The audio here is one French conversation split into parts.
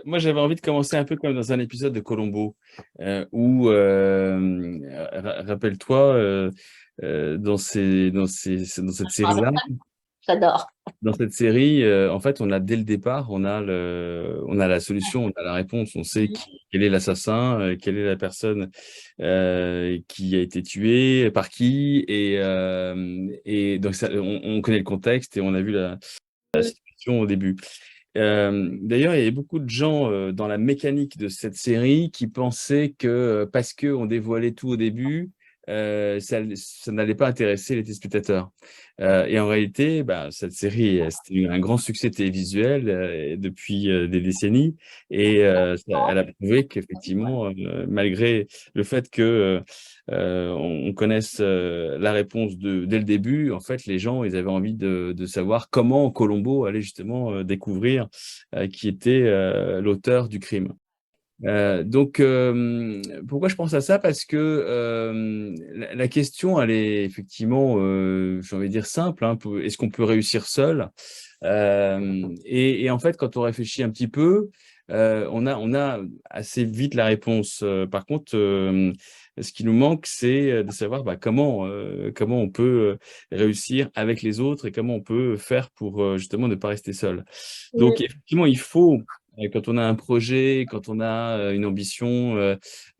Moi, j'avais envie de commencer un peu comme dans un épisode de Columbo, où, rappelle-toi, dans cette Je me rappelle série-là, pas, j'adore. dans cette série, en fait, on a dès le départ, on a la solution, on a la réponse, on sait quel est l'assassin, quelle est la personne qui a été tuée, par qui, et donc on connaît le contexte et on a vu la situation au début. D'ailleurs, il y avait beaucoup de gens dans la mécanique de cette série qui pensaient que parce qu'on dévoilait tout au début, ça n'allait pas intéresser les téléspectateurs. Et en réalité, bah, cette série, c'était eu un grand succès télévisuel depuis des décennies. Et elle a prouvé qu'effectivement, malgré le fait que on connaisse la réponse dès le début, en fait, les gens, ils avaient envie de savoir comment Colombo allait justement découvrir qui était l'auteur du crime. Pourquoi je pense à ça? Parce que la question, elle est effectivement, j'ai envie de dire simple, hein. Est-ce qu'on peut réussir seul? Et en fait, quand on réfléchit un petit peu, on a assez vite la réponse. Par contre, ce qui nous manque, c'est de savoir bah, comment on peut réussir avec les autres et comment on peut faire pour justement ne pas rester seul. Donc, effectivement, il faut quand on a un projet, quand on a une ambition,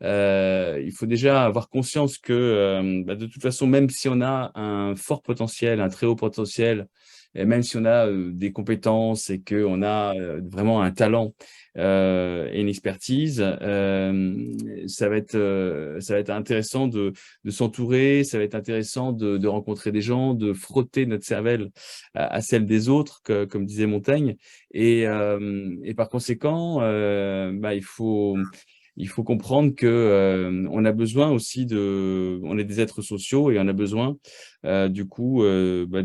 il faut déjà avoir conscience que bah, de toute façon, même si on a un fort potentiel, un très haut potentiel, et même si on a des compétences et qu'on a vraiment un talent et une expertise, ça va être intéressant de s'entourer, ça va être intéressant de rencontrer des gens, de frotter notre cervelle à celle des autres, comme disait Montaigne. Et par conséquent, bah, il faut comprendre que on a besoin aussi on est des êtres sociaux et on a besoin du coup bah,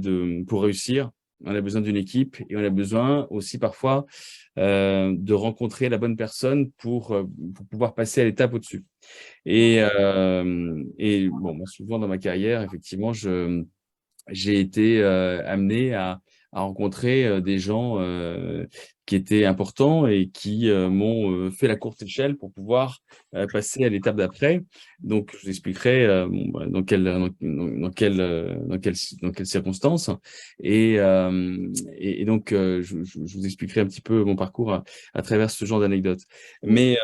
pour réussir, on a besoin d'une équipe et on a besoin aussi parfois de rencontrer la bonne personne pour pouvoir passer à l'étape au-dessus. Et bon, moi, souvent dans ma carrière, effectivement, j'ai été amené à rencontrer des gens qui étaient importants et qui m'ont fait la courte échelle pour pouvoir passer à l'étape d'après. Donc, je vous expliquerai bon, bah, dans quelles circonstances. Et donc, je vous expliquerai un petit peu mon parcours à travers ce genre d'anecdotes. Mais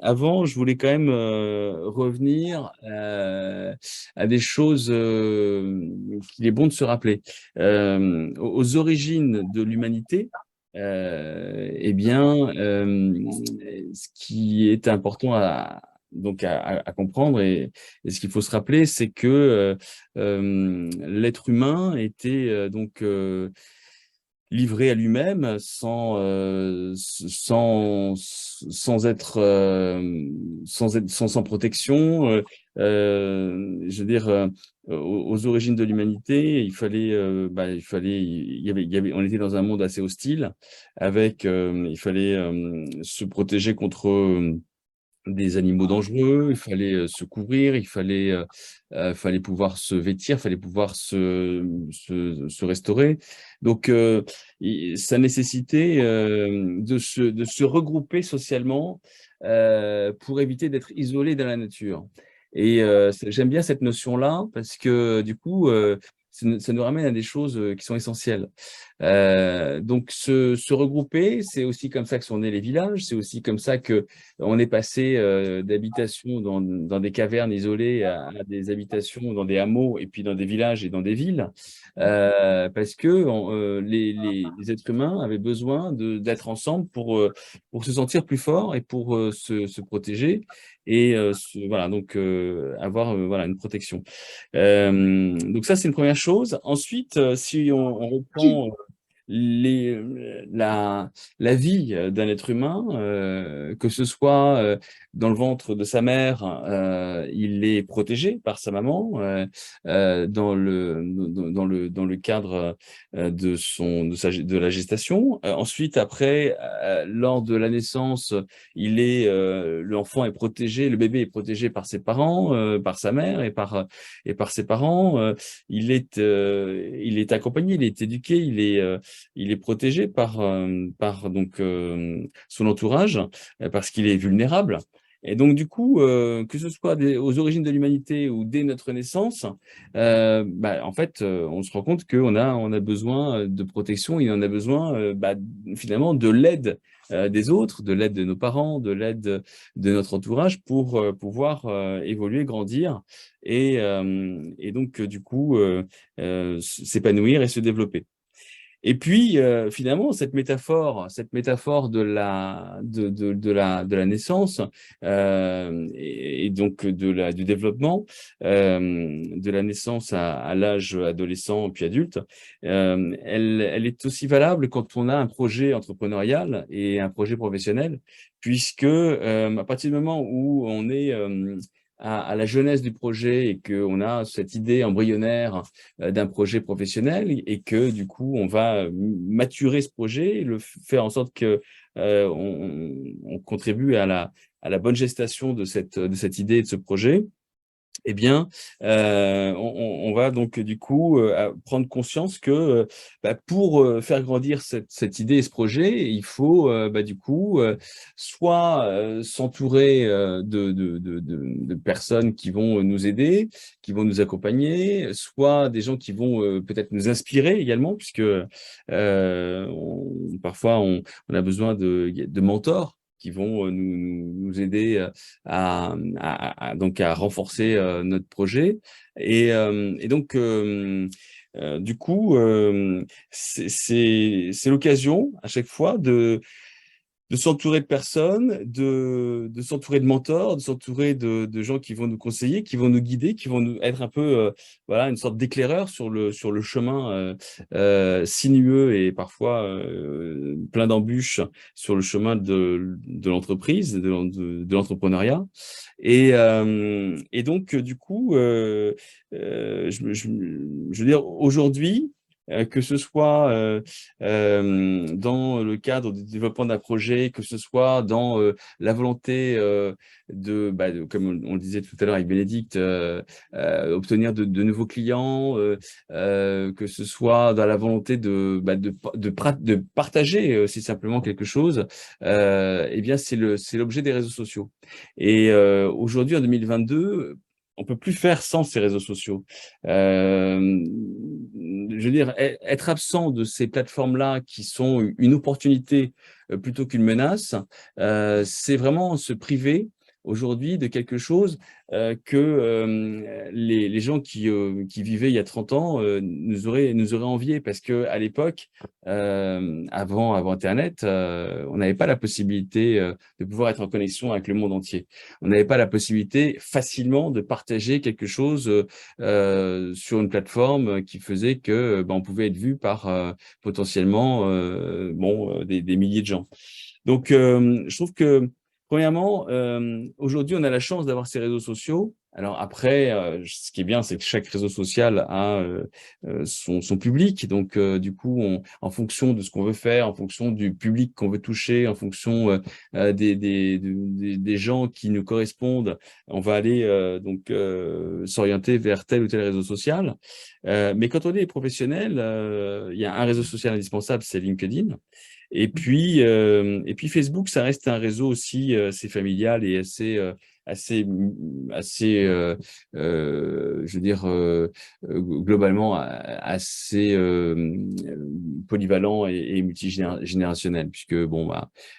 avant, je voulais quand même revenir à des choses qu'il est bon de se rappeler. Aux origines de l'humanité, eh bien, ce qui est important à comprendre et ce qu'il faut se rappeler, c'est que l'être humain était livré à lui-même sans protection. Je veux dire, aux origines de l'humanité, on était dans un monde assez hostile, il fallait se protéger contre des animaux dangereux, il fallait se couvrir, fallait pouvoir se vêtir, fallait pouvoir se restaurer. Donc, ça nécessitait de se regrouper socialement pour éviter d'être isolé dans la nature. Et j'aime bien cette notion-là parce que du coup, ça nous ramène à des choses qui sont essentielles. Donc, se regrouper, c'est aussi comme ça que sont nés les villages, c'est aussi comme ça que on est passé d'habitations dans des cavernes isolées à des habitations dans des hameaux et puis dans des villages et dans des villes, parce que les êtres humains avaient besoin d'être ensemble pour se sentir plus forts et pour se protéger et voilà, donc avoir voilà, une protection. Donc ça, c'est une première chose. Ensuite, si on reprend la vie d'un être humain, que ce soit dans le ventre de sa mère, il est protégé par sa maman, dans le cadre de la gestation. Ensuite, après, lors de la naissance, l'enfant est protégé, le bébé est protégé par ses parents, par sa mère et par ses parents. Il est accompagné, il est éduqué, il est protégé par donc son entourage, parce qu'il est vulnérable. Et donc du coup, que ce soit aux origines de l'humanité ou dès notre naissance, en fait, on se rend compte qu'on a besoin de protection, et on a besoin finalement de l'aide des autres, de l'aide de nos parents, de l'aide de notre entourage pour pouvoir évoluer, grandir et donc du coup s'épanouir et se développer. Et puis, finalement, cette métaphore de la naissance, et donc du développement, de la naissance à l'âge adolescent puis adulte, elle est aussi valable quand on a un projet entrepreneurial et un projet professionnel, puisque, à partir du moment où on est, à la jeunesse du projet et qu'on a cette idée embryonnaire d'un projet professionnel, et que du coup on va maturer ce projet, faire en sorte que on contribue à la bonne gestation de cette idée et de ce projet. Eh bien, on va donc du coup prendre conscience que pour faire grandir cette idée et ce projet, il faut du coup soit s'entourer de personnes qui vont nous aider, qui vont nous accompagner, soit des gens qui vont peut-être nous inspirer également, puisque parfois on a besoin de mentors qui vont nous aider donc à renforcer notre projet. Et donc, du coup, c'est l'occasion à chaque fois de s'entourer de personnes, de s'entourer de mentors, de s'entourer de gens qui vont nous conseiller, qui vont nous guider, qui vont nous être un peu, voilà, une sorte d'éclaireur sur le chemin sinueux et parfois plein d'embûches sur le chemin de l'entreprise, de l'entrepreneuriat. Et donc, du coup, je veux dire, aujourd'hui, que ce soit dans le cadre du développement d'un projet, que ce soit dans la volonté comme on le disait tout à l'heure avec Bénédicte, obtenir de nouveaux clients, que ce soit dans la volonté de partager aussi simplement quelque chose, eh bien c'est l'objet des réseaux sociaux. Et aujourd'hui, en 2022, on peut plus faire sans ces réseaux sociaux. Je veux dire, être absent de ces plateformes-là qui sont une opportunité plutôt qu'une menace, c'est vraiment se priver aujourd'hui de quelque chose que les gens qui vivaient il y a 30 ans nous auraient envié, parce que à l'époque, avant Internet, on n'avait pas la possibilité de pouvoir être en connexion avec le monde entier. On n'avait pas la possibilité facilement de partager quelque chose sur une plateforme qui faisait que on pouvait être vu par potentiellement des milliers de gens. Donc, je trouve que, premièrement, aujourd'hui, on a la chance d'avoir ces réseaux sociaux. Alors après, ce qui est bien, c'est que chaque réseau social a son public. Donc, du coup, en fonction de ce qu'on veut faire, en fonction du public qu'on veut toucher, en fonction des gens qui nous correspondent, on va aller donc s'orienter vers tel ou tel réseau social. Mais quand on est professionnel, il y a un réseau social indispensable, c'est LinkedIn. Et puis Facebook, ça reste un réseau aussi assez familial et assez, je veux dire, globalement assez polyvalent et multigénérationnel, puisque bon,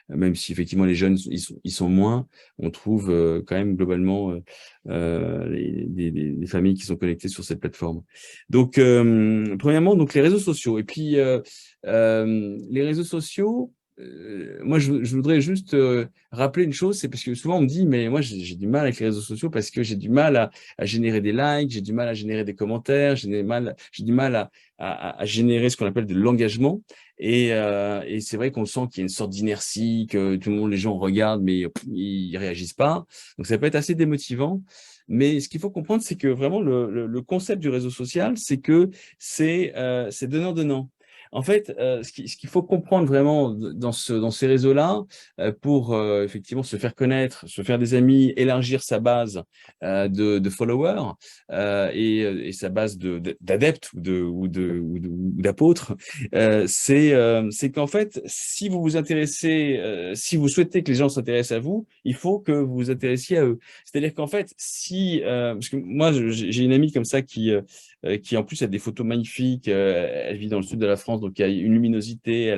même si effectivement les jeunes ils sont moins, on trouve quand même globalement des familles qui sont connectées sur cette plateforme. Donc, premièrement, donc les réseaux sociaux. Et puis les réseaux sociaux, moi, je voudrais juste rappeler une chose, c'est parce que souvent on me dit, mais moi j'ai du mal avec les réseaux sociaux parce que j'ai du mal à générer des likes, j'ai du mal à générer des commentaires, j'ai du mal à générer ce qu'on appelle de l'engagement. Et c'est vrai qu'on sent qu'il y a une sorte d'inertie, que tout le monde, les gens regardent, mais ils réagissent pas. Donc ça peut être assez démotivant. Mais ce qu'il faut comprendre, c'est que vraiment le concept du réseau social, c'est que c'est donnant-donnant. En fait, ce qu'il faut comprendre vraiment dans ces réseaux-là, pour effectivement se faire connaître, se faire des amis, élargir sa base de followers et sa base d'adeptes ou d'apôtres, c'est qu'en fait, si vous vous intéressez, si vous souhaitez que les gens s'intéressent à vous, il faut que vous vous intéressiez à eux. C'est-à-dire qu'en fait, si, parce que moi, j'ai une amie comme ça qui en plus a des photos magnifiques. Elle vit dans le sud de la France, donc il y a une luminosité.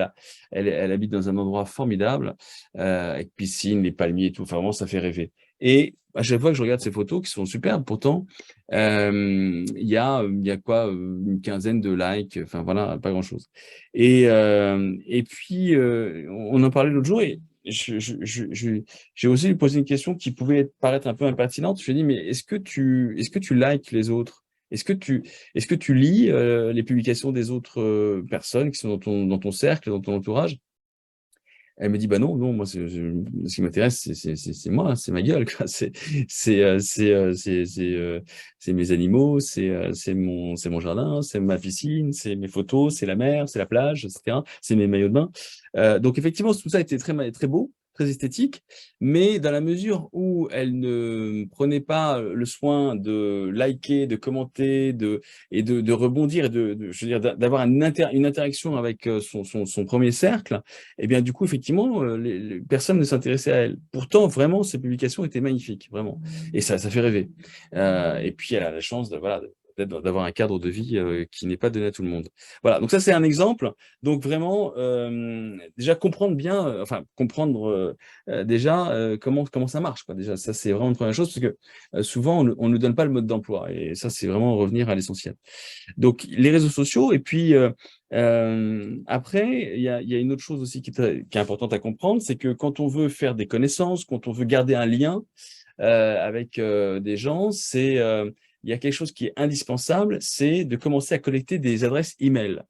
Elle habite dans un endroit formidable, avec piscine, les palmiers et tout. Enfin, vraiment, ça fait rêver. Et à chaque fois que je regarde ces photos qui sont superbes, pourtant, il y a quoi, une quinzaine de likes. Enfin voilà, pas grand-chose. Et puis, on en parlait l'autre jour et j'ai osé lui poser une question qui pouvait paraître un peu impertinente. Je lui ai dit, mais est-ce que tu likes les autres? Est-ce que tu, est-ce que tu lis les publications des autres personnes qui sont dans ton cercle, dans ton entourage? Elle me dit, bah non, non, moi, ce qui m'intéresse, c'est moi, hein, c'est ma gueule, quoi. C'est mes animaux, c'est mon jardin, c'est ma piscine, c'est mes photos, c'est la mer, c'est la plage, etc. C'est mes maillots de bain. Donc, effectivement, tout ça était très beau, très esthétique, mais dans la mesure où elle ne prenait pas le soin de liker, de commenter, et de rebondir, je veux dire, d'avoir une interaction avec son premier cercle, et bien, du coup, effectivement, personne ne s'intéressait à elle. Pourtant, vraiment, ses publications étaient magnifiques, vraiment. Et ça fait rêver. Et puis, elle a la chance voilà, d'avoir un cadre de vie qui n'est pas donné à tout le monde. Voilà, donc ça, c'est un exemple. Donc, vraiment, déjà comprendre bien, enfin, comprendre déjà comment ça marche, quoi. Déjà, ça, c'est vraiment une première chose, parce que souvent, on ne nous donne pas le mode d'emploi. Et ça, c'est vraiment revenir à l'essentiel. Donc, les réseaux sociaux, et puis après, il y a une autre chose aussi qui est importante à comprendre, c'est que quand on veut faire des connaissances, quand on veut garder un lien avec des gens, il y a quelque chose qui est indispensable, c'est de commencer à collecter des adresses email.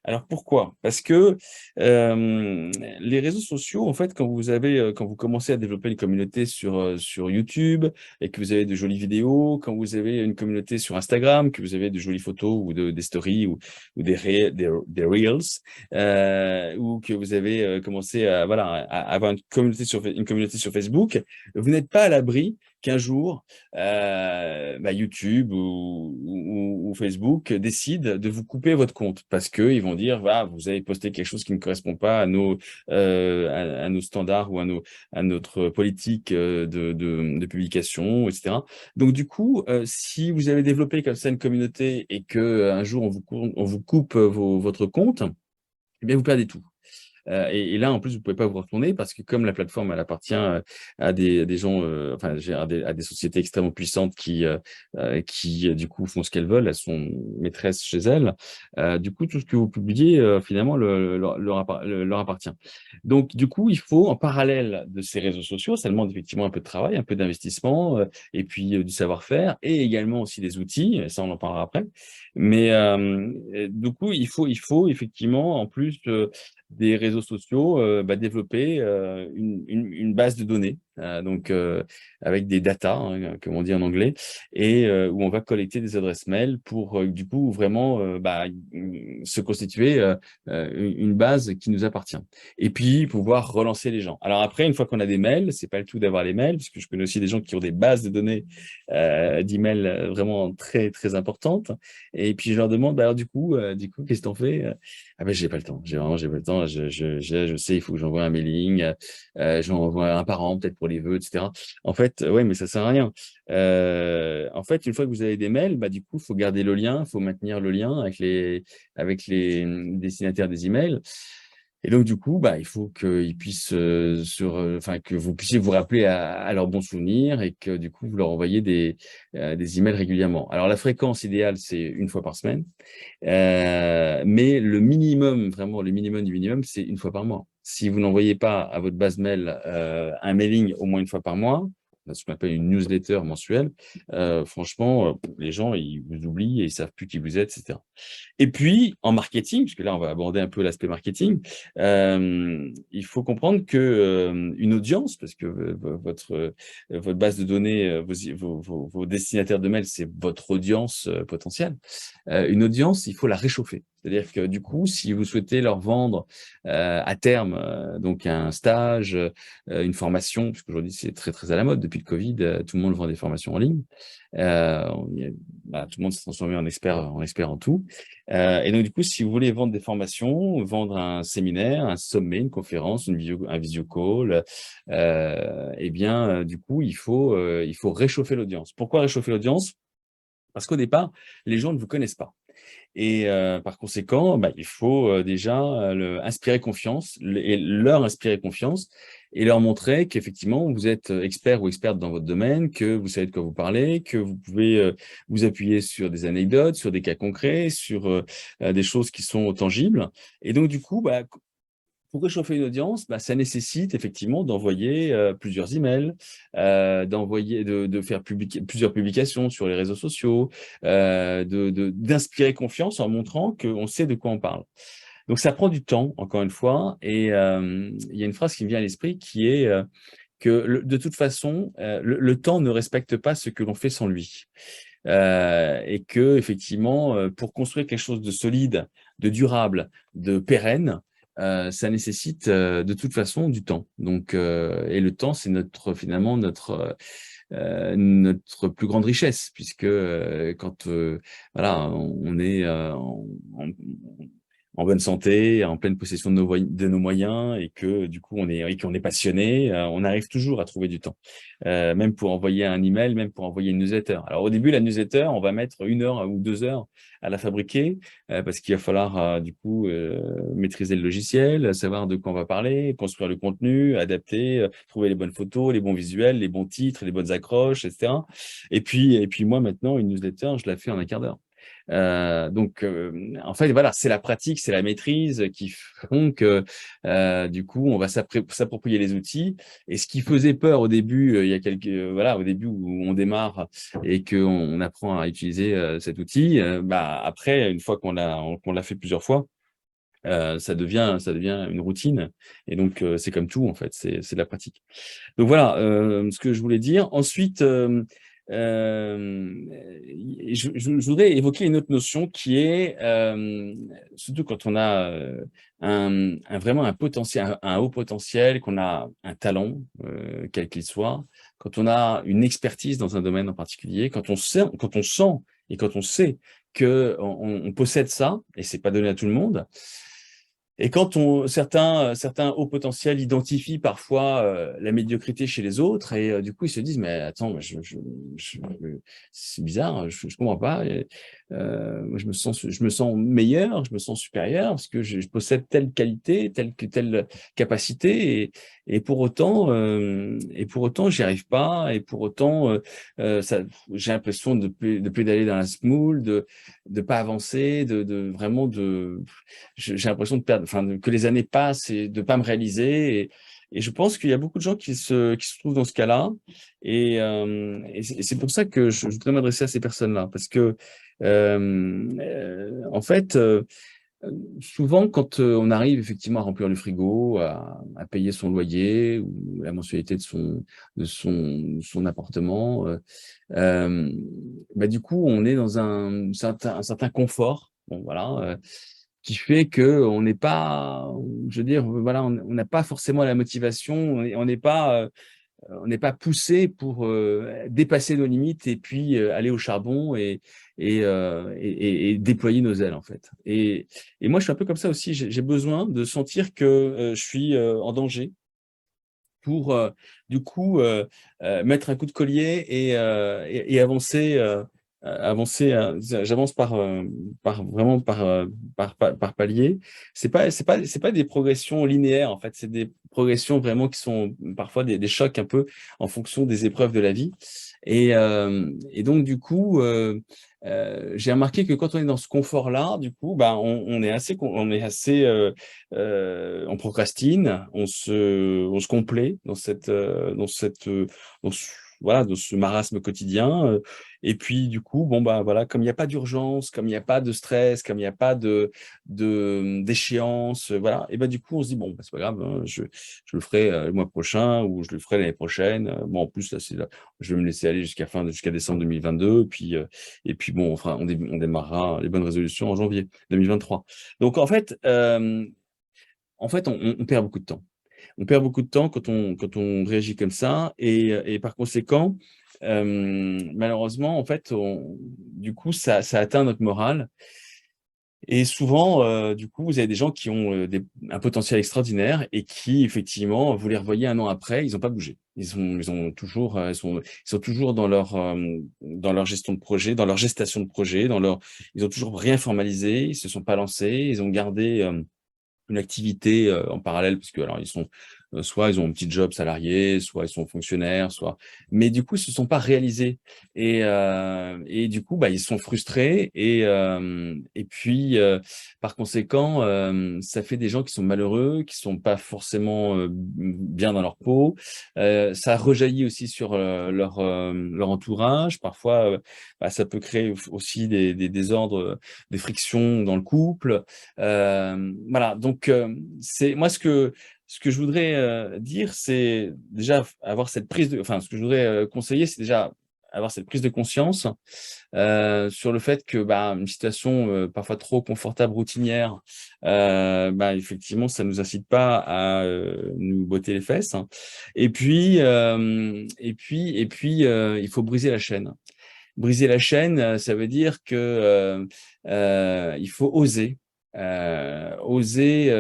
Alors pourquoi? Parce que les réseaux sociaux, en fait, quand vous commencez à développer une communauté sur YouTube et que vous avez de jolies vidéos, quand vous avez une communauté sur Instagram, que vous avez de jolies photos ou des stories ou des reels, ou que vous avez commencé à avoir une communauté sur Facebook, vous n'êtes pas à l'abri qu'un jour, YouTube ou Facebook décident de vous couper votre compte parce qu'ils vont dire, bah, vous avez posté quelque chose qui ne correspond pas à nos standards ou à notre politique de publication, etc. Donc, du coup, si vous avez développé comme ça une communauté et qu'un jour on vous coupe votre compte, eh bien, vous perdez tout. Et là, en plus, vous pouvez pas vous retourner parce que comme la plateforme, elle appartient à des gens, enfin, à des sociétés extrêmement puissantes qui du coup, font ce qu'elles veulent. Elles sont maîtresses chez elles. Du coup, tout ce que vous publiez, finalement, leur appartient. Donc, du coup, il faut, en parallèle de ces réseaux sociaux, ça demande effectivement un peu de travail, un peu d'investissement, et puis du savoir-faire, et également aussi des outils. Et ça, on en parlera après. Mais du coup, il faut effectivement, en plus des réseaux sociaux, développer une base de données, donc avec des data, hein, comme on dit en anglais, et où on va collecter des adresses mail pour du coup vraiment se constituer une base qui nous appartient. Et puis pouvoir relancer les gens. Alors après, une fois qu'on a des mails, c'est pas le tout d'avoir les mails, parce que je connais aussi des gens qui ont des bases de données d'emails vraiment très très importantes. Et puis je leur demande, bah, alors du coup, qu'est-ce que t'en fais? Ah ben j'ai pas le temps. J'ai pas le temps. Je sais, il faut que j'envoie un mailing, j'envoie un par an peut-être pour les vœux, etc. En fait, ouais, mais ça sert à rien. En fait, une fois que vous avez des mails, bah du coup, il faut garder le lien, il faut maintenir le lien avec les destinataires des emails. Et donc, du coup, bah, il faut qu'ils puissent enfin, que vous puissiez vous rappeler à leurs bons souvenirs et que du coup, vous leur envoyez des emails régulièrement. Alors, la fréquence idéale, c'est une fois par semaine. Mais le minimum, vraiment, le minimum du minimum, c'est une fois par mois. Si vous n'envoyez pas à votre base mail un mailing au moins une fois par mois, ce qu'on appelle une newsletter mensuelle, franchement, les gens, ils vous oublient et ils savent plus qui vous êtes, etc. Et puis, en marketing, puisque là, on va aborder un peu l'aspect marketing, il faut comprendre que une audience, parce que votre base de données, vos destinataires de mails, c'est votre audience potentielle. Une audience, il faut la réchauffer. C'est-à-dire que du coup, si vous souhaitez leur vendre à terme donc un stage, une formation, puisque aujourd'hui c'est très très à la mode depuis le Covid, tout le monde vend des formations en ligne. Tout le monde s'est transformé en expert en tout. Et donc du coup, si vous voulez vendre des formations, vendre un séminaire, un sommet, une conférence, un visio call, eh bien du coup il faut réchauffer l'audience. Pourquoi réchauffer l'audience? Parce qu'au départ, les gens ne vous connaissent pas. Et par conséquent, il faut, déjà, inspirer confiance et leur inspirer confiance et leur montrer qu'effectivement vous êtes, expert ou experte dans votre domaine, que vous savez de quoi vous parlez, que vous pouvez, vous appuyer sur des anecdotes, sur des cas concrets, sur, des choses qui sont tangibles. Et donc du coup, pour réchauffer une audience, ça nécessite effectivement d'envoyer, plusieurs emails, de faire plusieurs publications sur les réseaux sociaux, d'inspirer confiance en montrant qu'on sait de quoi on parle. Donc ça prend du temps, encore une fois, et il y a une phrase qui me vient à l'esprit qui est, que de toute façon, le temps ne respecte pas ce que l'on fait sans lui. Et qu'effectivement, pour construire quelque chose de solide, de durable, de pérenne, ça nécessite, de toute façon du temps. Donc et le temps, c'est finalement notre plus grande richesse puisque, quand, voilà, on est, en bonne santé, en pleine possession de nos moyens et que du coup qu'on est passionné, on arrive toujours à trouver du temps. Même pour envoyer un email, même pour envoyer une newsletter. Alors au début, la newsletter, on va mettre 1 heure ou 2 heures à la fabriquer, parce qu'il va falloir, du coup, maîtriser le logiciel, savoir de quoi on va parler, construire le contenu, adapter, trouver les bonnes photos, les bons visuels, les bons titres, les bonnes accroches, et cetera. Et puis moi maintenant, une newsletter, je la fais en un quart d'heure. Donc, en fait, voilà, c'est la pratique, c'est la maîtrise qui font que, du coup, on va s'approprier les outils. Et ce qui faisait peur au début, il y a voilà, au début où on démarre et qu'on apprend à utiliser cet outil, après, une fois qu'on l'a fait plusieurs fois, ça devient une routine. Et donc, c'est comme tout, en fait, c'est de la pratique. Donc voilà, ce que je voulais dire. Ensuite, je voudrais évoquer une autre notion qui est, surtout quand on a, vraiment un potentiel, un haut potentiel, qu'on a un talent, quel qu'il soit, quand on a une expertise dans un domaine en particulier, quand on sent et quand on sait qu'on possède ça, et c'est pas donné à tout le monde, et quand certains hauts potentiels identifient parfois la médiocrité chez les autres et du coup ils se disent mais attends, c'est bizarre, je comprends pas. Moi, je me sens meilleur, je me sens supérieur parce que je possède telle qualité, telle capacité et pour autant j'y arrive pas et pour autant j'ai l'impression de pédaler dans la semoule, de pas avancer, vraiment j'ai l'impression de perdre, enfin, que les années passent et de pas me réaliser. Et je pense qu'il y a beaucoup de gens qui se trouvent dans ce cas-là. Et c'est pour ça que je voudrais m'adresser à ces personnes-là. Parce que, en fait, souvent, quand on arrive effectivement à remplir le frigo, à payer son loyer ou la mensualité de son appartement, du coup, on est dans un certain confort. Bon, voilà, qui fait que on n'est pas, je veux dire, voilà, on n'a pas forcément la motivation, on n'est pas poussé pour dépasser nos limites et puis aller au charbon et déployer nos ailes en fait. Et moi, je suis un peu comme ça aussi. J'ai besoin de sentir que je suis en danger pour du coup mettre un coup de collier et avancer. Avancer, j'avance par palier. C'est pas des progressions linéaires en fait, c'est des progressions vraiment qui sont parfois des chocs un peu en fonction des épreuves de la vie. Et donc du coup, j'ai remarqué que quand on est dans ce confort-là, du coup, on procrastine, on se complaît dans voilà, dans ce marasme quotidien. Et puis, du coup, bon, bah, voilà, comme il n'y a pas d'urgence, comme il n'y a pas de stress, comme il n'y a pas d'échéance, voilà. Et ben du coup, on se dit, bon, bah, c'est pas grave, hein, je le ferai le mois prochain ou je le ferai l'année prochaine. Bon, en plus, là, je vais me laisser aller jusqu'à décembre 2022. Et puis bon, on démarrera les bonnes résolutions en janvier 2023. Donc, en fait, on perd beaucoup de temps. On perd beaucoup de temps quand on réagit comme ça et par conséquent, malheureusement, en fait, du coup, ça atteint notre morale et souvent, du coup, vous avez des gens qui ont, un potentiel extraordinaire et qui effectivement, vous les revoyez 1 an après, ils ont pas bougé. Ils ont toujours, ils sont toujours dans leur gestion de projet, dans leur gestation de projet, ils ont toujours rien formalisé, ils se sont pas lancés, ils ont gardé, une activité en parallèle, parce que alors ils sont soit ils ont un petit job salarié, soit ils sont fonctionnaires, mais du coup, ils se sont pas réalisés et du coup, bah, ils sont frustrés et puis, par conséquent, ça fait des gens qui sont malheureux, qui sont pas forcément, bien dans leur peau. Ça rejaillit aussi sur, leur entourage. Parfois, bah, ça peut créer aussi des désordres, des frictions dans le couple. Voilà, donc c'est moi ce que je voudrais dire, c'est déjà avoir cette ce que je voudrais conseiller, c'est déjà avoir cette prise de conscience sur le fait que bah, une situation parfois trop confortable, routinière, bah, effectivement, ça nous incite pas à nous botter les fesses, hein. Et puis, il faut briser la chaîne. Briser la chaîne, ça veut dire que, il faut oser, oser,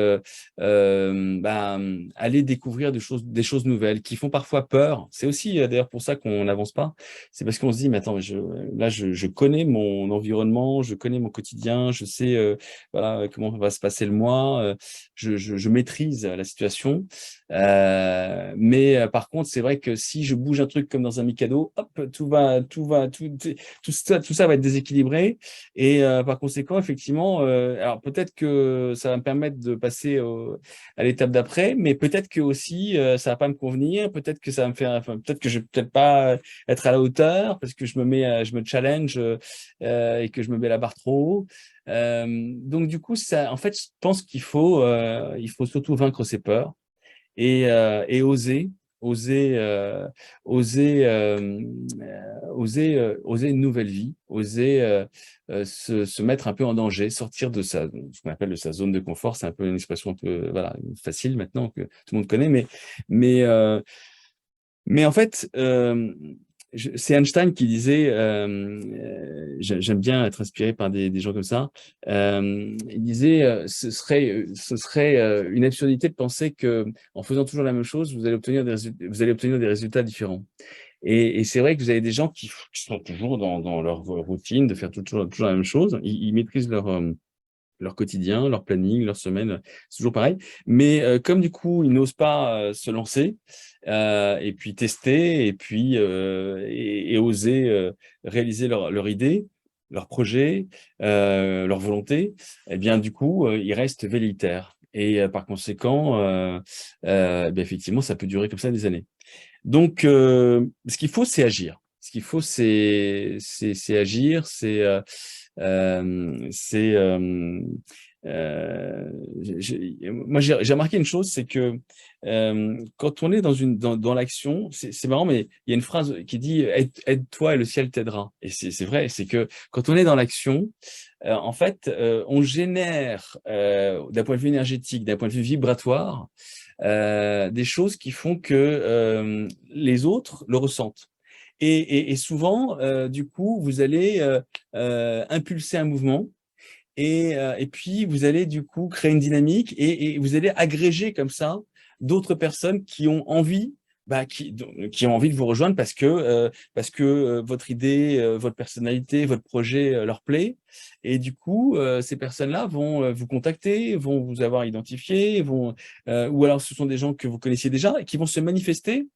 aller découvrir des choses nouvelles qui font parfois peur. C'est aussi, d'ailleurs pour ça qu'on n'avance pas. C'est parce qu'on se dit: «Mais attends, je connais mon environnement, je connais mon quotidien, je sais, voilà, comment va se passer le mois, je maîtrise la situation». Mais par contre, c'est vrai que si je bouge un truc comme dans un Mikado, hop, tout ça va être déséquilibré et par conséquent, effectivement, alors peut-être que ça va me permettre de passer à l'étape d'après, mais peut-être que aussi, ça va pas me convenir, peut-être que ça va me faire enfin, peut-être que je vais peut-être pas être à la hauteur parce que je me challenge, et que je me mets la barre trop haut. Donc du coup, ça en fait, je pense qu'il faut surtout vaincre ses peurs et oser, oser, oser une nouvelle vie, oser se mettre un peu en danger, sortir de ce qu'on appelle de sa zone de confort. C'est un peu une expression un peu voilà, facile maintenant que tout le monde connaît, mais, euh, mais en fait, c'est Einstein qui disait, j'aime bien être inspiré par des gens comme ça. Il disait, ce serait une absurdité de penser que en faisant toujours la même chose, vous allez obtenir des résultats différents. Et c'est vrai que vous avez des gens qui sont toujours dans leur routine de faire toujours la même chose. Ils maîtrisent leur quotidien, leur planning, leur semaine, c'est toujours pareil. Mais comme du coup, ils n'osent pas se lancer et puis tester et oser réaliser leur idée, leur projet, leur volonté, eh bien du coup, ils restent velléitaires. Et par conséquent, effectivement, ça peut durer comme ça des années. Donc, ce qu'il faut, c'est agir. Ce qu'il faut, c'est agir, c'est, moi, j'ai remarqué une chose, c'est que quand on est dans l'action, c'est marrant, mais il y a une phrase qui dit aide-toi et le ciel t'aidera. Et c'est vrai, c'est que quand on est dans l'action, en fait, on génère d'un point de vue énergétique, d'un point de vue vibratoire, des choses qui font que les autres le ressentent. Et souvent, du coup, vous allez impulser un mouvement et puis vous allez du coup créer une dynamique et vous allez agréger comme ça d'autres personnes qui ont envie, qui ont envie de vous rejoindre parce que votre idée, votre personnalité, votre projet leur plaît. Et du coup, ces personnes-là vont vous contacter, vont vous avoir identifié, ou alors ce sont des gens que vous connaissiez déjà et qui vont se manifester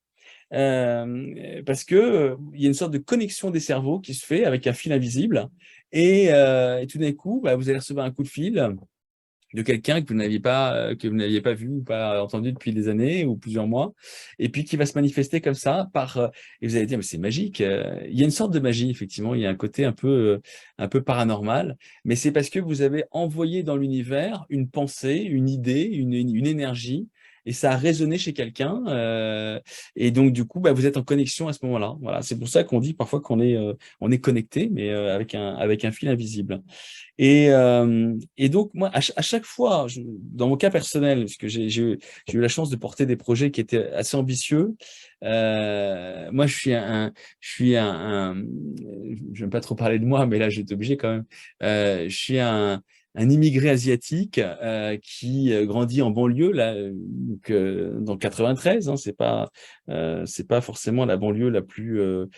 parce que il y a une sorte de connexion des cerveaux qui se fait avec un fil invisible et tout d'un coup, bah, vous allez recevoir un coup de fil de quelqu'un que vous n'aviez pas vu ou pas entendu depuis des années ou plusieurs mois, et puis qui va se manifester comme ça et vous allez dire, mais c'est magique. Il y a une sorte de magie, effectivement. Il y a un côté un peu paranormal, mais c'est parce que vous avez envoyé dans l'univers une pensée, une idée, une énergie, et ça a résonné chez quelqu'un. Et donc, du coup, bah, vous êtes en connexion à ce moment-là. Voilà. C'est pour ça qu'on dit parfois on est connecté, mais avec un fil invisible. Et donc, moi, à chaque fois, dans mon cas personnel, parce que j'ai eu la chance de porter des projets qui étaient assez ambitieux, moi, je suis je n'aime pas trop parler de moi, mais là, je vais être obligé quand même. Je suis un immigré asiatique qui grandit en banlieue, là, donc, dans le 93. Hein, c'est pas forcément la banlieue la plus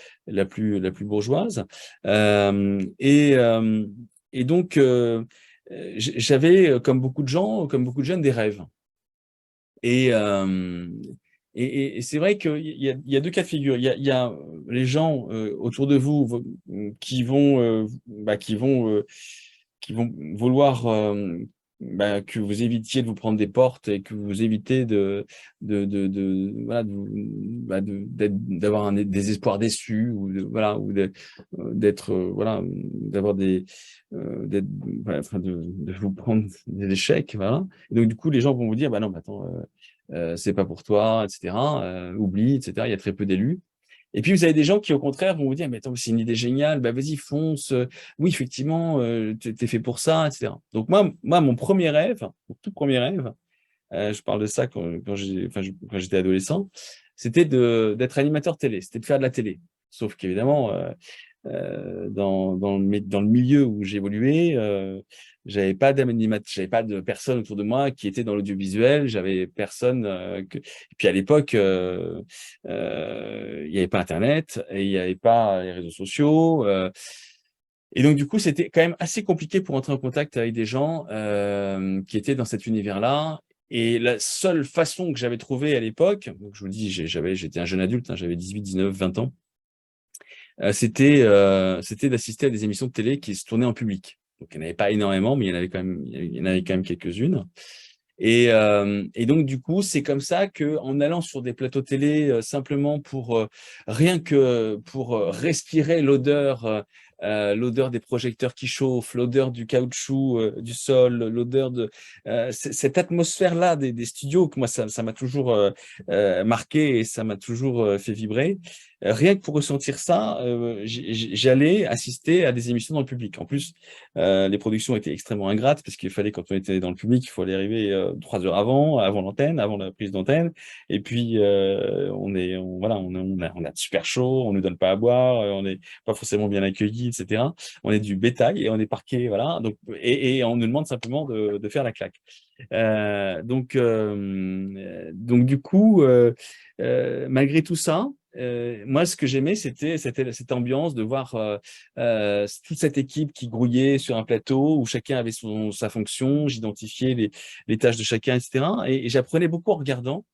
bourgeoise. Euh, et, euh, et donc, j'avais, comme beaucoup de gens, comme beaucoup de jeunes, des rêves. Et, euh, et c'est vrai qu'il y a deux cas de figure. Il y a les gens autour de vous qui vont vouloir que vous évitiez de vous prendre des portes et que vous évitez voilà, d'avoir un désespoir déçu ou voilà, ou d'être voilà, d'avoir voilà, enfin, de vous prendre des échecs, voilà. Et donc du coup, les gens vont vous dire, bah non, mais attends, c'est pas pour toi, etc. Oublie, etc. Il y a très peu d'élus. Et puis, vous avez des gens qui, au contraire, vont vous dire, mais attends, c'est une idée géniale, bah vas-y, fonce. Oui, effectivement, t'es fait pour ça, etc. Donc, mon premier rêve, mon tout premier rêve, je parle de ça quand j'étais adolescent, c'était d'être animateur télé, c'était de faire de la télé. Sauf qu'évidemment, dans le milieu où j'évoluais, j'avais pas de personne autour de moi qui était dans l'audiovisuel, j'avais personne et puis à l'époque, il n'y avait pas Internet et il n'y avait pas les réseaux sociaux. Et donc, du coup, c'était quand même assez compliqué pour entrer en contact avec des gens qui étaient dans cet univers-là. Et la seule façon que j'avais trouvée à l'époque, donc je vous dis, j'étais un jeune adulte, hein, j'avais 18, 19, 20 ans, c'était d'assister à des émissions de télé qui se tournaient en public. Donc, il n'y en avait pas énormément, mais il y en avait quand même quelques-unes. Et donc, du coup, c'est comme ça que, en allant sur des plateaux télé simplement rien que pour respirer l'odeur des projecteurs qui chauffent, l'odeur du caoutchouc du sol, l'odeur de cette atmosphère-là des studios que moi ça m'a toujours marqué et ça m'a toujours fait vibrer. Rien que pour ressentir ça, j'allais assister à des émissions dans le public. En plus, les productions étaient extrêmement ingrates parce qu'il fallait, quand on était dans le public, il fallait arriver 3 heures avant l'antenne, avant la prise d'antenne. Et puis, voilà, on a super chaud, on nous donne pas à boire, on n'est pas forcément bien accueillis, etc. On est du bétail et on est parqué, voilà. Donc, et on nous demande simplement de faire la claque. Donc du coup, malgré tout ça, moi, ce que j'aimais, c'était cette ambiance de voir toute cette équipe qui grouillait sur un plateau où chacun avait sa fonction, j'identifiais les tâches de chacun, etc. Et j'apprenais beaucoup en regardant.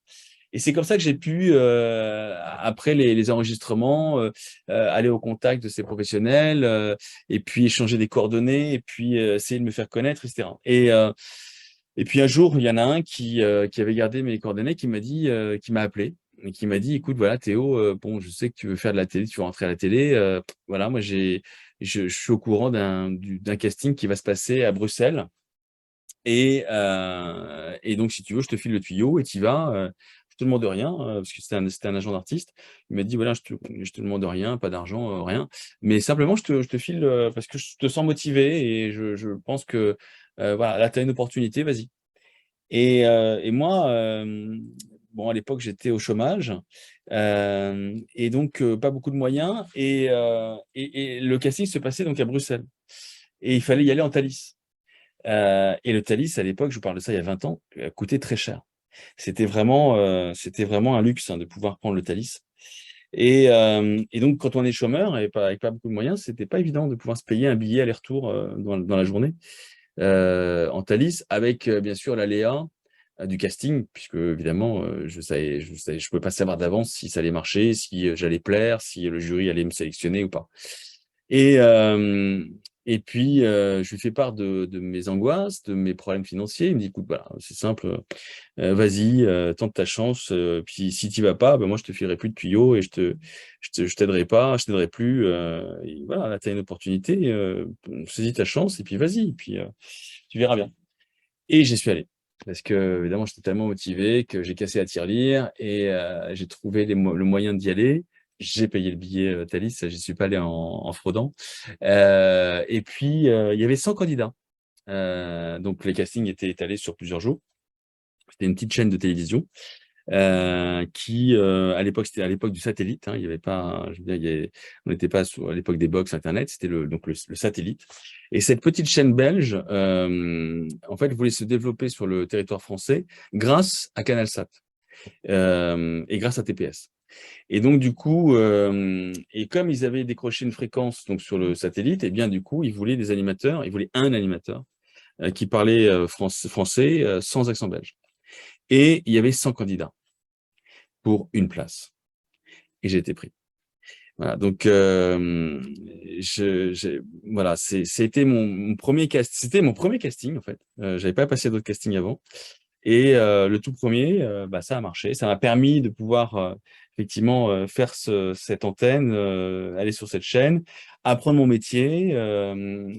Et c'est comme ça que j'ai pu, après les enregistrements, aller au contact de ces professionnels et puis échanger des coordonnées et puis essayer de me faire connaître, etc. Et puis un jour, il y en a un qui avait gardé mes coordonnées, qui m'a appelé et qui m'a dit, écoute, voilà, Théo, bon, je sais que tu veux faire de la télé, tu veux rentrer à la télé. Voilà, moi, je suis au courant d'un casting qui va se passer à Bruxelles. Et donc, si tu veux, je te file le tuyau et tu y vas. Je te demande rien, parce que c'était un agent d'artiste. Il m'a dit, voilà, je te demande rien, pas d'argent, rien. Mais simplement, je te file parce que je te sens motivé et je pense que, voilà, là, tu as une opportunité, vas-y. Et moi, bon, à l'époque, j'étais au chômage et donc pas beaucoup de moyens. Et le casting se passait donc à Bruxelles. Et il fallait y aller en Thalys. Et le Thalys, à l'époque, je vous parle de ça il y a 20 ans, coûtait très cher. C'était vraiment un luxe, hein, de pouvoir prendre le Thalys. Et donc, quand on est chômeur et avec pas beaucoup de moyens, c'était pas évident de pouvoir se payer un billet aller-retour dans la journée en Thalys, avec bien sûr l'aléa du casting, puisque évidemment, je pouvais pas savoir d'avance si ça allait marcher, si j'allais plaire, si le jury allait me sélectionner ou pas. Et, Et puis, je lui fais part de mes angoisses, de mes problèmes financiers. Il me dit: «Écoute, voilà, c'est simple, vas-y, tente ta chance, puis si tu y vas pas, bah, moi je te filerai plus de tuyaux et je t'aiderai pas, je t'aiderai plus, et voilà, là tu as une opportunité, saisis ta chance et puis vas-y, et puis, tu verras bien». Et j'y suis allé. Parce que évidemment, j'étais tellement motivé que j'ai cassé la tirelire et j'ai trouvé le moyen d'y aller. J'ai payé le billet, Thalys, j'y suis pas allé en fraudant. Et puis, il y avait 100 candidats. Donc les castings étaient étalés sur plusieurs jours. C'était une petite chaîne de télévision, qui, à l'époque, c'était à l'époque du satellite, hein. Il y avait pas, je veux dire, on n'était pas à l'époque des box internet, c'était le satellite. Et cette petite chaîne belge, en fait, voulait se développer sur le territoire français grâce à Canalsat, et grâce à TPS. Et donc du coup, et comme ils avaient décroché une fréquence donc sur le satellite, et bien du coup, ils voulaient des animateurs, ils voulaient un animateur qui parlait français sans accent belge. Et il y avait 100 candidats pour une place. Et j'ai été pris. Voilà, donc voilà, c'était mon premier c'était mon premier casting en fait. J'avais pas passé d'autres castings avant. Et le tout premier, bah, ça a marché. Ça m'a permis de pouvoir, effectivement, faire cette antenne, aller sur cette chaîne, apprendre mon métier,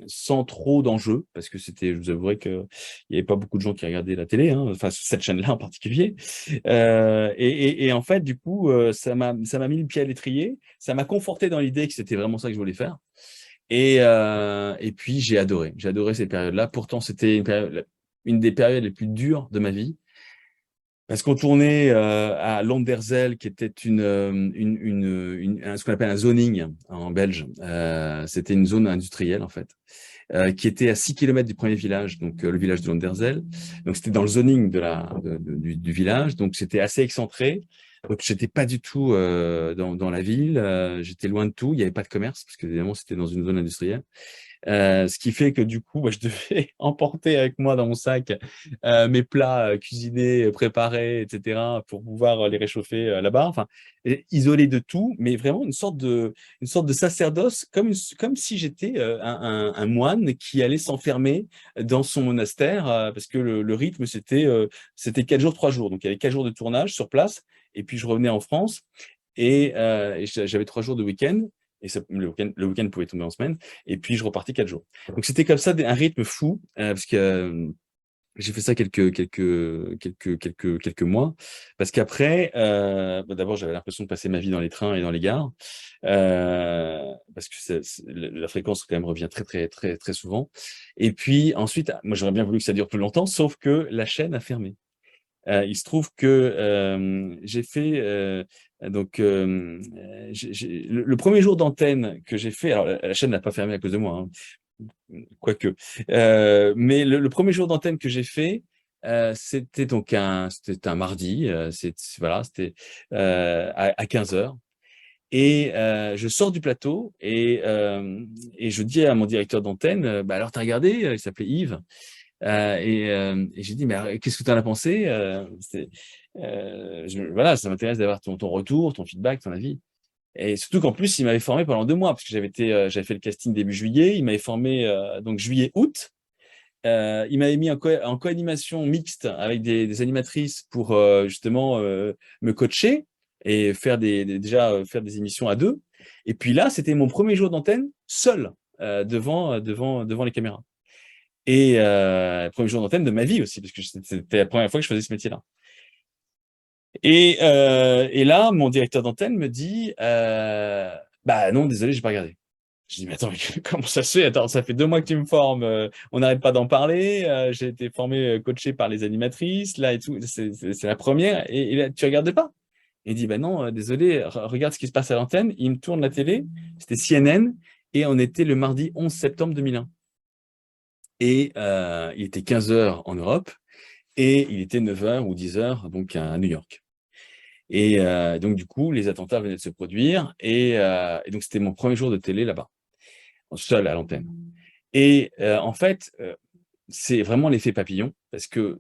sans trop d'enjeux parce que je vous avouerai qu'il y avait pas beaucoup de gens qui regardaient la télé, hein, enfin cette chaîne-là en particulier. Et en fait, du coup, ça m'a mis le pied à l'étrier. Ça m'a conforté dans l'idée que c'était vraiment ça que je voulais faire. Et puis j'ai adoré. J'ai adoré ces périodes-là. Pourtant, c'était une des périodes les plus dures de ma vie. Parce qu'on tournait à Londerzeel, qui était ce qu'on appelle un zoning en belge. C'était une zone industrielle, en fait, qui était à 6 kilomètres du premier village, donc le village de Londerzeel. Donc c'était dans le zoning du village, donc c'était assez excentré. Donc j'étais pas du tout dans la ville, j'étais loin de tout, il n'y avait pas de commerce, parce que évidemment c'était dans une zone industrielle. Ce qui fait que du coup, bah, je devais emporter avec moi dans mon sac mes plats cuisinés, préparés, etc., pour pouvoir les réchauffer là-bas. Enfin, isolé de tout, mais vraiment une sorte de sacerdoce, comme si j'étais un moine qui allait s'enfermer dans son monastère, parce que le rythme, c'était 4 jours, 3 jours. Donc, il y avait 4 jours de tournage sur place, et puis je revenais en France, et j'avais 3 jours de week-end. Et le week-end pouvait tomber en semaine. Et puis, je repartais 4 jours. Donc, c'était comme ça, un rythme fou, parce que j'ai fait ça quelques mois. Parce qu'après, bah, d'abord, j'avais l'impression de passer ma vie dans les trains et dans les gares. Parce que la fréquence, quand même, revient très, très, très, très souvent. Et puis, ensuite, moi, j'aurais bien voulu que ça dure plus longtemps, sauf que la chaîne a fermé. Il se trouve que j'ai fait donc le premier jour d'antenne que j'ai fait, alors la chaîne n'a pas fermé à cause de moi, quoique, mais le premier jour d'antenne que j'ai fait, c'était un mardi, voilà, c'était à 15 heures. Et je sors du plateau et je dis à mon directeur d'antenne, bah alors t'as regardé? Il s'appelait Yves. Et j'ai dit: «Mais qu'est-ce que tu en as pensé?» Voilà, ça m'intéresse d'avoir ton retour, ton feedback, ton avis. Et surtout qu'en plus, il m'avait formé pendant 2 mois parce que j'avais fait le casting début juillet. Il m'avait formé, donc juillet-août. Il m'avait mis en co-animation mixte avec des animatrices pour, justement, me coacher et déjà, faire des émissions à 2. Et puis là, c'était mon premier jour d'antenne seul, devant les caméras. Et 1er jour d'antenne de ma vie aussi, parce que c'était la première fois que je faisais ce métier-là. Et là, mon directeur d'antenne me dit, «Bah non, désolé, j'ai pas regardé». Je dis: «Mais attends, mais comment ça se fait? Attends, ça fait 2 mois que tu me formes, on n'arrête pas d'en parler, j'ai été formé, coaché par les animatrices, là et tout, c'est la première et là, tu regardes pas?» Il dit: «Bah non, désolé, regarde ce qui se passe à l'antenne». Il me tourne la télé, c'était CNN et on était le mardi 11 septembre 2001. Et il était 15 heures en Europe et il était 9 heures ou 10 heures donc à New York. Et donc du coup, les attentats venaient de se produire et donc c'était mon premier jour de télé là-bas, seul à l'antenne. Et en fait, c'est vraiment l'effet papillon parce que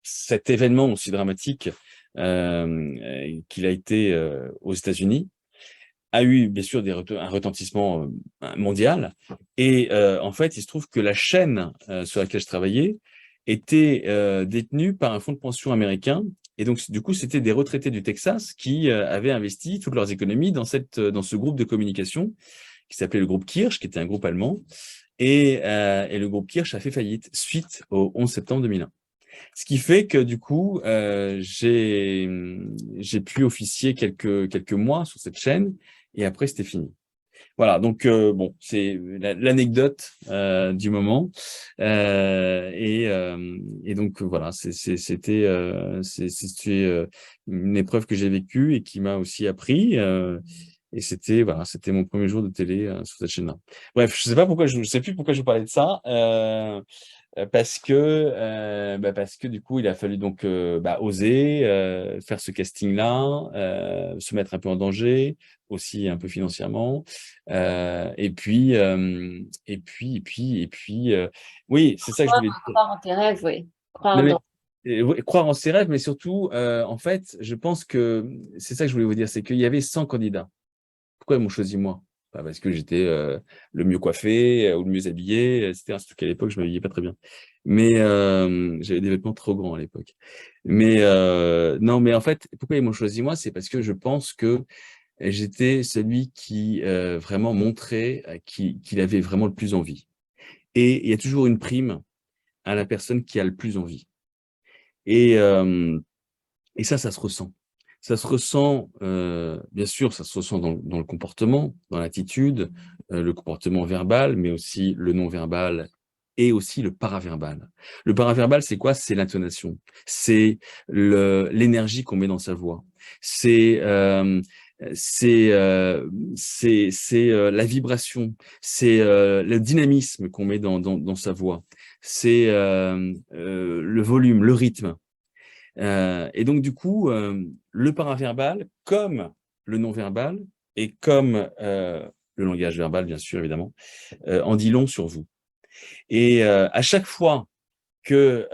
cet événement aussi dramatique, qu'il a été, aux États-Unis, a eu bien sûr un retentissement mondial. Et en fait, il se trouve que la chaîne sur laquelle je travaillais était détenue par un fonds de pension américain. Et donc, du coup, c'était des retraités du Texas qui avaient investi toutes leurs économies dans ce groupe de communication qui s'appelait le groupe Kirsch, qui était un groupe allemand. Et le groupe Kirsch a fait faillite suite au 11 septembre 2001. Ce qui fait que du coup, j'ai pu officier quelques mois sur cette chaîne et après c'était fini. Voilà, donc bon, c'est l'anecdote du moment. Et donc voilà, c'était une épreuve que j'ai vécue et qui m'a aussi appris. Et c'était mon premier jour de télé sur cette chaîne-là. Bref, je sais plus pourquoi je vous parlais de ça. Parce que du coup, il a fallu donc oser faire ce casting-là, se mettre un peu en danger, aussi un peu financièrement. Oui, c'est ça que je voulais dire. Croire en tes rêves, oui. Non, Croire mais, dans... ouais, croire en ses rêves, mais surtout, en fait, je pense que c'est ça que je voulais vous dire, c'est qu'il y avait 100 candidats. Pourquoi ils m'ont choisi moi? Pas parce que j'étais le mieux coiffé ou le mieux habillé, etc. Surtout qu'à l'époque, je m'habillais pas très bien. Mais j'avais des vêtements trop grands à l'époque. Mais non, mais en fait, pourquoi ils m'ont choisi moi? C'est parce que je pense que j'étais celui qui vraiment montrait qu'il avait vraiment le plus envie. Et il y a toujours une prime à la personne qui a le plus envie. Et, euh, et ça se ressent. Ça se ressent, bien sûr, ça se ressent dans le comportement, dans l'attitude, le comportement verbal, mais aussi le non-verbal et aussi le paraverbal. Le paraverbal, c'est quoi? C'est l'intonation, c'est l'énergie qu'on met dans sa voix, c'est c'est la vibration, c'est le dynamisme qu'on met dans sa voix, c'est le volume, le rythme. Et donc, du coup, le paraverbal, comme le non-verbal et comme le langage verbal, bien sûr, évidemment, en dit long sur vous. Et à chaque fois que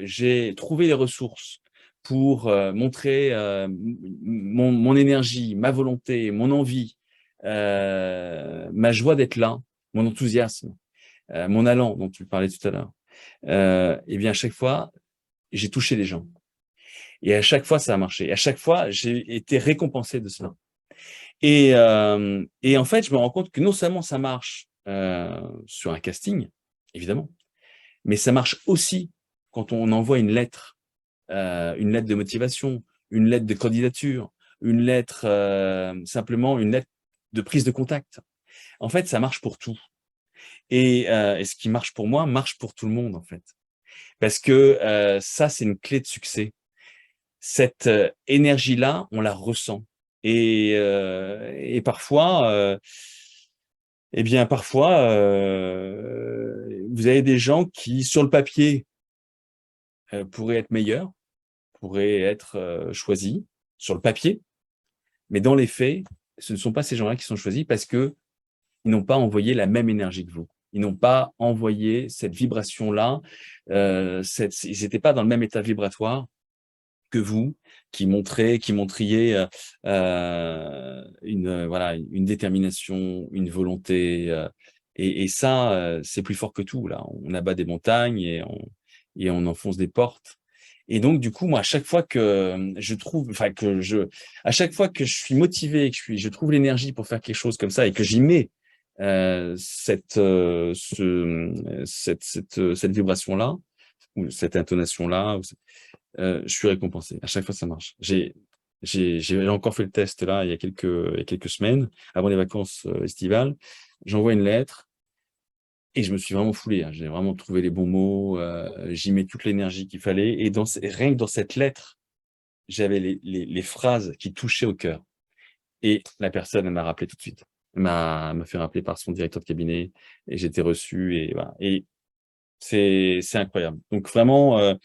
j'ai trouvé les ressources pour montrer mon énergie, ma volonté, mon envie, ma joie d'être là, mon enthousiasme, mon allant dont tu parlais tout à l'heure, et bien à chaque fois, j'ai touché les gens. Et à chaque fois, ça a marché. Et à chaque fois, j'ai été récompensé de cela. Et en fait, je me rends compte que non seulement ça marche sur un casting, évidemment, mais ça marche aussi quand on envoie une lettre de motivation, une lettre de candidature, une lettre, simplement une lettre de prise de contact. En fait, ça marche pour tout. Et ce qui marche pour moi marche pour tout le monde, en fait. Parce que ça, c'est une clé de succès. Cette énergie-là, on la ressent. Et parfois, vous avez des gens qui, sur le papier, pourraient être meilleurs, pourraient être choisis sur le papier, mais dans les faits, ce ne sont pas ces gens-là qui sont choisis parce que ils n'ont pas envoyé la même énergie que vous. Ils n'ont pas envoyé cette vibration-là. Ils n'étaient pas dans le même état vibratoire que vous, qui montriez voilà, une détermination, une volonté. Et ça, c'est plus fort que tout. Là, on abat des montagnes et on enfonce des portes. Et donc, du coup, moi, à chaque fois que je trouve, enfin à chaque fois que je suis motivé, je trouve l'énergie pour faire quelque chose comme ça et que j'y mets cette vibration-là ou cette intonation-là, je suis récompensé. À chaque fois, ça marche. J'ai encore fait le test là il y a quelques semaines, avant les vacances estivales. J'envoie une lettre et je me suis vraiment foulé, hein. J'ai vraiment trouvé les bons mots. J'y mets toute l'énergie qu'il fallait. Et rien que dans cette lettre, j'avais les phrases qui touchaient au cœur. Et la personne, elle m'a rappelé tout de suite. Elle m'a fait rappeler par son directeur de cabinet et j'ai été reçu et voilà. Et c'est incroyable. Donc vraiment,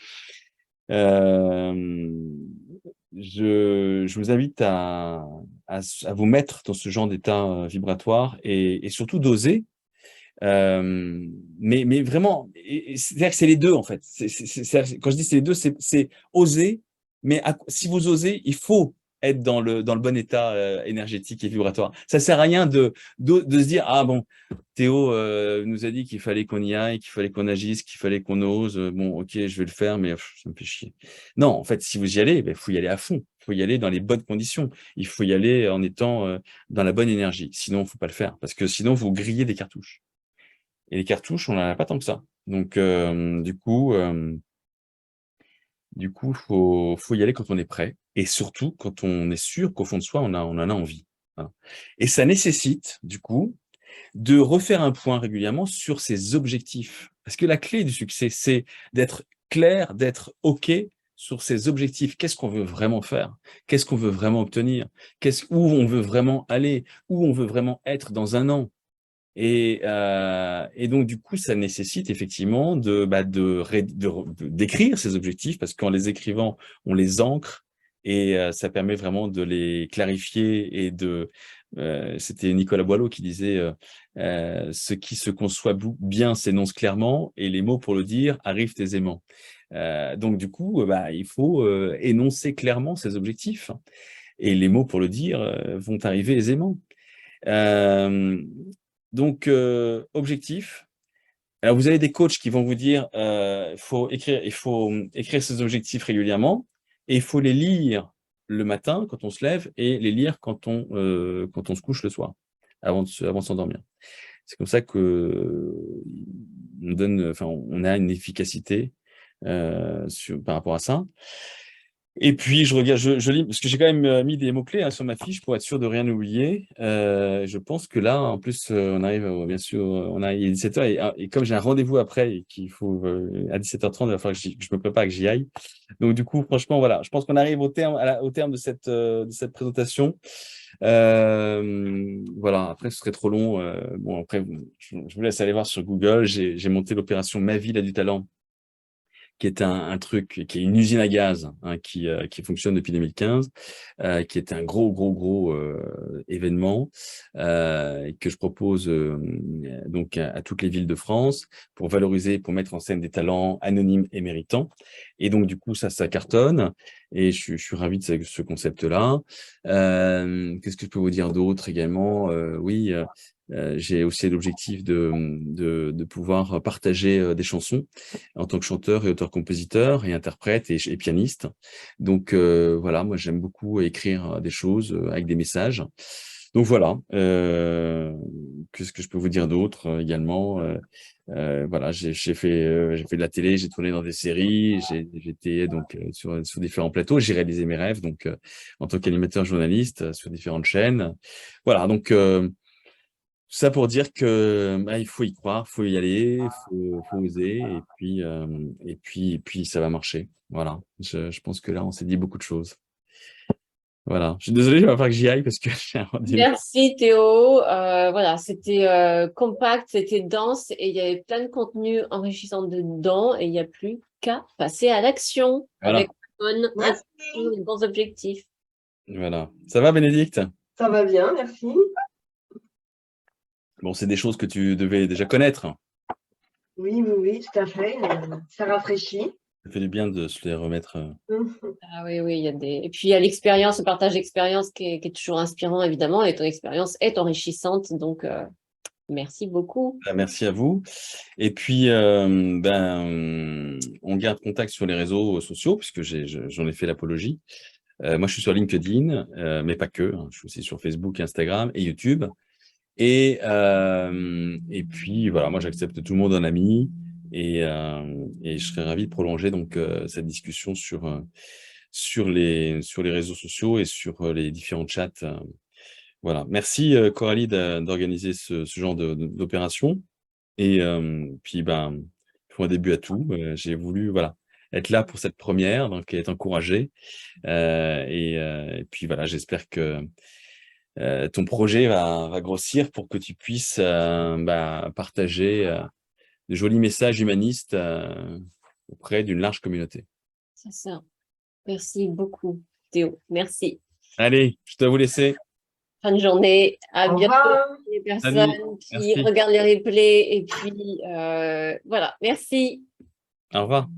Hem, je vous invite à vous mettre dans ce genre d'état, vibratoire et surtout d'oser, mais vraiment c'est-à-dire que c'est les 2 en fait. C'est quand je dis c'est les 2, c'est oser, mais si vous osez, il faut être dans le bon état énergétique et vibratoire. Ça sert à rien de se dire, ah bon, Théo nous a dit qu'il fallait qu'on y aille, qu'il fallait qu'on agisse, qu'il fallait qu'on ose. Bon, ok, je vais le faire, mais ça me fait chier. Non, en fait, si vous y allez, il faut y aller à fond. Il faut y aller dans les bonnes conditions. Il faut y aller en étant dans la bonne énergie. Sinon, il ne faut pas le faire. Parce que sinon, vous grillez des cartouches. Et les cartouches, on n'en a pas tant que ça. Donc, faut y aller quand on est prêt. Et surtout, quand on est sûr qu'au fond de soi, on en a envie. Voilà. Et ça nécessite, du coup, de refaire un point régulièrement sur ses objectifs. Parce que la clé du succès, c'est d'être clair, d'être OK sur ses objectifs. Qu'est-ce qu'on veut vraiment faire? Qu'est-ce qu'on veut vraiment obtenir? Où on veut vraiment aller? Où on veut vraiment être dans un an? Et donc, du coup, ça nécessite effectivement d'écrire ces objectifs, parce qu'en les écrivant, on les ancre et ça permet vraiment de les clarifier et c'était Nicolas Boileau qui disait ce qui se conçoit bien s'énonce clairement et les mots pour le dire arrivent aisément. Donc, du coup, il faut énoncer clairement ces objectifs et les mots pour le dire vont arriver aisément. Donc, objectif. Alors, vous avez des coachs qui vont vous dire il faut écrire ses objectifs régulièrement et il faut les lire le matin quand on se lève et les lire quand on se couche le soir, avant de s'endormir. C'est comme ça que on a une efficacité par rapport à ça. Et puis, je regarde, je lis, parce que j'ai quand même mis des mots-clés sur ma fiche pour être sûr de rien oublier. Je pense que là, en plus, on arrive, bien sûr, il est 17h et comme j'ai un rendez-vous après et qu'il faut, à 17h30, il va falloir que je me prépare, que j'y aille. Donc, du coup, franchement, voilà, je pense qu'on arrive au terme de cette présentation. Voilà, après, ce serait trop long. Bon, après, je vous laisse aller voir sur Google. J'ai monté l'opération Ma ville a du talent, qui est un truc, qui est une usine à gaz qui fonctionne depuis 2015, qui est un gros événement que je propose donc à toutes les villes de France pour valoriser, pour mettre en scène des talents anonymes et méritants. Et donc, du coup, ça cartonne et je suis ravi de ce concept-là. Qu'est-ce que je peux vous dire d'autre également? Oui, j'ai aussi l'objectif de pouvoir partager des chansons en tant que chanteur et auteur-compositeur et interprète et pianiste. Donc voilà, moi j'aime beaucoup écrire des choses avec des messages. Donc voilà, qu'est-ce que je peux vous dire d'autre également voilà, j'ai fait de la télé, j'ai tourné dans des séries, j'étais donc sur différents plateaux, j'ai réalisé mes rêves donc en tant qu'animateur journaliste sur différentes chaînes. Voilà, donc ça pour dire que il faut y croire, faut y aller, faut oser, et puis ça va marcher. Voilà. Je pense que là, on s'est dit beaucoup de choses. Voilà. Je suis désolé, il va falloir que j'y aille parce que j'ai un rendez-vous. Merci Théo. Voilà, c'était compact, c'était dense et il y avait plein de contenu enrichissant dedans et il n'y a plus qu'à passer à l'action Voilà. avec une bonne intention, les bons objectifs. Voilà. Ça va, Bénédicte? Ça va bien, merci. Bon, c'est des choses que tu devais déjà connaître. Oui, tout à fait. Ça rafraîchit. Ça fait du bien de se les remettre. Ah oui, il y a des. Et puis il y a l'expérience, le partage d'expérience qui est toujours inspirant, évidemment, et ton expérience est enrichissante. Donc, merci beaucoup. Merci à vous. Et puis, on garde contact sur les réseaux sociaux puisque j'en ai fait l'apologie. Moi, je suis sur LinkedIn, mais pas que. Je suis aussi sur Facebook, Instagram et YouTube. Et puis, voilà, moi, j'accepte tout le monde en ami et je serais ravi de prolonger donc cette discussion sur les réseaux sociaux et sur les différents chats. Voilà. Merci, Coralie, d'organiser ce genre d'opération. Et puis, pour un début à tout, j'ai voulu voilà, être là pour cette première, donc être encouragé. Et puis voilà, j'espère que ton projet va grossir pour que tu puisses partager de jolis messages humanistes auprès d'une large communauté. C'est ça. Merci beaucoup, Théo. Merci. Allez, je dois vous laisser. Fin de journée. À Au bientôt, revoir. les Salut, personnes qui merci. regardent les replays. Et puis, voilà. Merci. Au revoir.